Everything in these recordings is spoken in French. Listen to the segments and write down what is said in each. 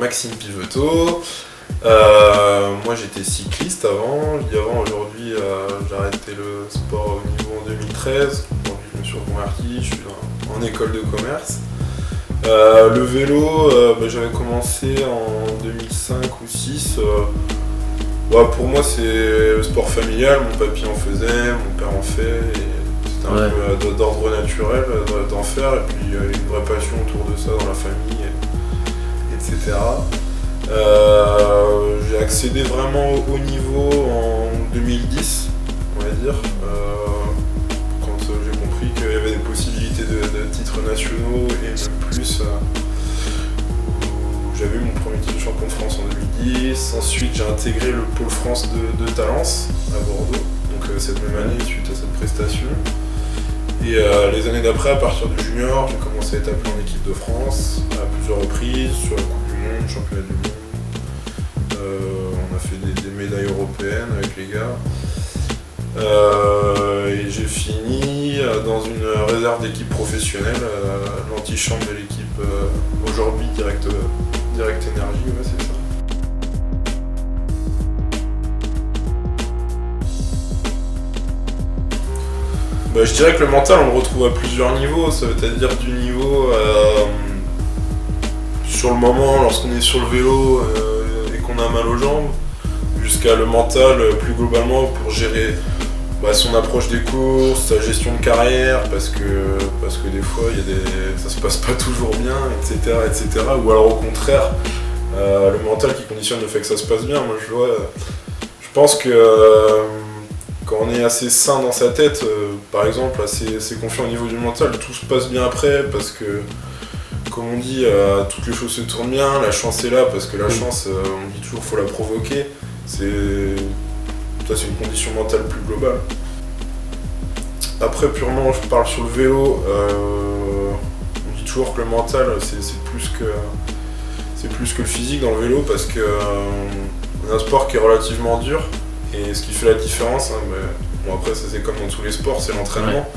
Maxime Piveteau. Moi j'étais cycliste avant, je dis avant, aujourd'hui j'ai arrêté le sport au niveau en 2013. Aujourd'hui je me suis reconverti, je suis en école de commerce. Le vélo, j'avais commencé en 2005 ou 2006. Pour moi c'est le sport familial, mon papy en faisait, mon père en fait, et c'était un peu d'ordre naturel d'en faire, et puis une vraie passion autour de ça dans la famille, etc. J'ai accédé vraiment au haut niveau en 2010, on va dire, quand j'ai compris qu'il y avait des possibilités de titres nationaux et même plus. J'avais eu mon premier titre de champion de France en 2010, ensuite j'ai intégré le pôle France de Talence à Bordeaux, donc cette même année suite à cette prestation. Et les années d'après, à partir du junior, j'ai commencé à être appelé en équipe de France à plusieurs reprises, sur la Coupe du Monde, Championnat du Monde. On a fait des médailles européennes avec les gars. Et j'ai fini dans une réserve d'équipe professionnelle, l'antichambre de l'équipe aujourd'hui Direct Énergie, c'est ça. Je dirais que le mental on le retrouve à plusieurs niveaux, ça veut dire du niveau sur le moment lorsqu'on est sur le vélo et qu'on a mal aux jambes, jusqu'à le mental plus globalement pour gérer son approche des courses, sa gestion de carrière, parce que des fois ça se passe pas toujours bien, etc. Ou alors au contraire, le mental qui conditionne le fait que ça se passe bien. Moi je pense que quand on est assez sain dans sa tête, par exemple, assez confiant au niveau du mental, tout se passe bien après, parce que, comme on dit, toutes les choses se tournent bien, la chance est là, parce que la chance, on dit toujours, faut la provoquer. C'est une condition mentale plus globale. Après, purement, je parle sur le vélo, on dit toujours que le mental, c'est plus que le physique dans le vélo, parce que on a un sport qui est relativement dur. Et ce qui fait la différence, après ça c'est comme dans tous les sports, c'est l'entraînement.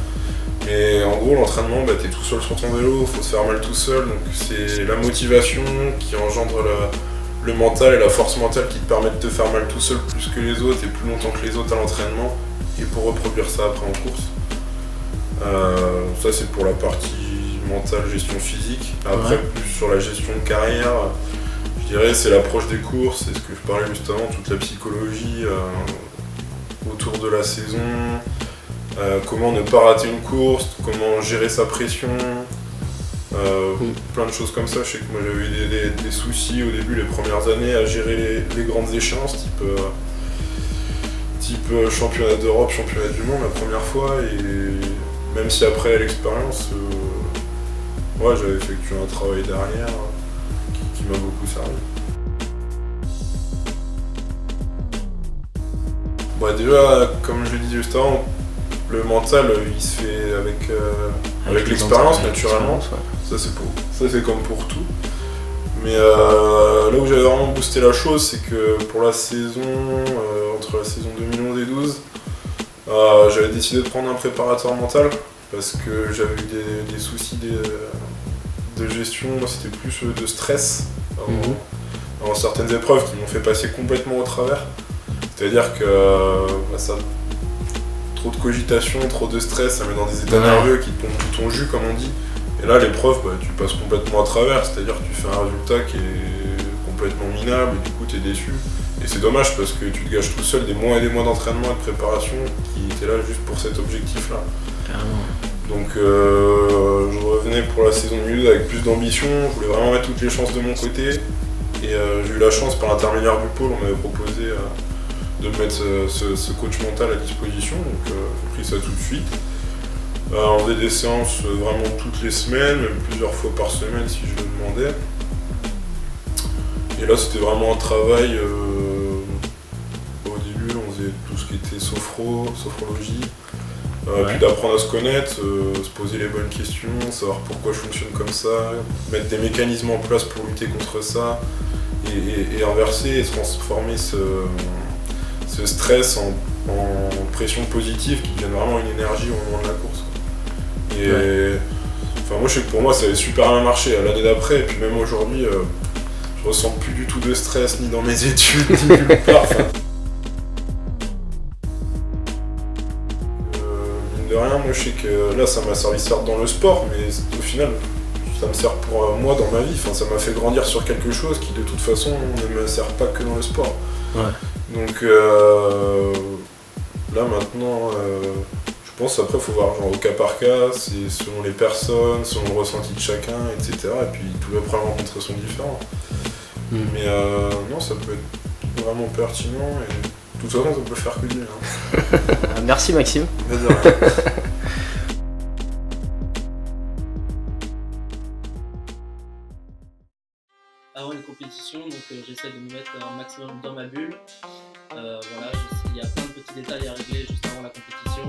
Mais en gros l'entraînement, t'es tout seul sur ton vélo, faut se faire mal tout seul, donc c'est la motivation qui engendre le mental et la force mentale qui te permet de te faire mal tout seul plus que les autres et plus longtemps que les autres à l'entraînement, et pour reproduire ça après en course. Ça c'est pour la partie mentale, gestion physique. Après plus sur la gestion de carrière, je dirais c'est l'approche des courses, c'est ce que je parlais juste avant, toute la psychologie autour de la saison, comment ne pas rater une course, comment gérer sa pression, plein de choses comme ça. Je sais que moi j'avais eu des soucis au début, les premières années, à gérer les grandes échéances, type championnat d'Europe, championnat du monde la première fois, et même si après l'expérience, j'avais effectué un travail derrière qui m'a beaucoup servi. Déjà, comme je l'ai dit juste avant, le mental il se fait avec l'expérience naturellement. Ça c'est comme pour tout. Mais là où j'avais vraiment boosté la chose, c'est que pour la saison, entre la saison 2011 et 2012, j'avais décidé de prendre un préparateur mental parce que j'avais eu des soucis de gestion, moi c'était plus de stress dans certaines épreuves qui m'ont fait passer complètement au travers. C'est-à-dire que trop de cogitation, trop de stress, ça met dans des états nerveux qui te pompent tout ton jus comme on dit. Et là l'épreuve, tu passes complètement à travers, c'est-à-dire que tu fais un résultat qui est complètement minable et du coup tu es déçu. Et c'est dommage parce que tu te gâches tout seul des mois et des mois d'entraînement et de préparation qui étaient là juste pour cet objectif-là. Donc je revenais pour la saison 2012 avec plus d'ambition, je voulais vraiment mettre toutes les chances de mon côté. Et j'ai eu la chance par l'intermédiaire du pôle, on m'avait proposé de mettre ce coach mental à disposition, donc j'ai pris ça tout de suite. On faisait des séances vraiment toutes les semaines, même plusieurs fois par semaine si je le demandais. Et là c'était vraiment un travail, au début on faisait tout ce qui était sophrologie, puis d'apprendre à se connaître, se poser les bonnes questions, savoir pourquoi je fonctionne comme ça, mettre des mécanismes en place pour lutter contre ça, et inverser et se transformer ce stress en pression positive qui devient vraiment une énergie au moment de la course. Moi je sais que pour moi ça avait super bien marché l'année d'après, et puis même aujourd'hui je ressens plus du tout de stress ni dans mes études ni nulle part. Enfin, mine de rien, moi je sais que là ça m'a servi certes dans le sport, mais au final ça me sert pour moi dans ma vie. Enfin, ça m'a fait grandir sur quelque chose qui de toute façon ne me sert pas que dans le sport. Ouais. Donc là maintenant, je pense après faut voir genre au cas par cas, c'est selon les personnes, selon le ressenti de chacun, etc. Et puis tous les après rencontres sont différents. Mais non, ça peut être vraiment pertinent et de toute façon ça peut faire que du bien. Merci Maxime. Mais de rien. Avant une compétition, donc j'essaie de me mettre un maximum dans ma bulle. Voilà, il y a plein de petits détails à régler juste avant la compétition.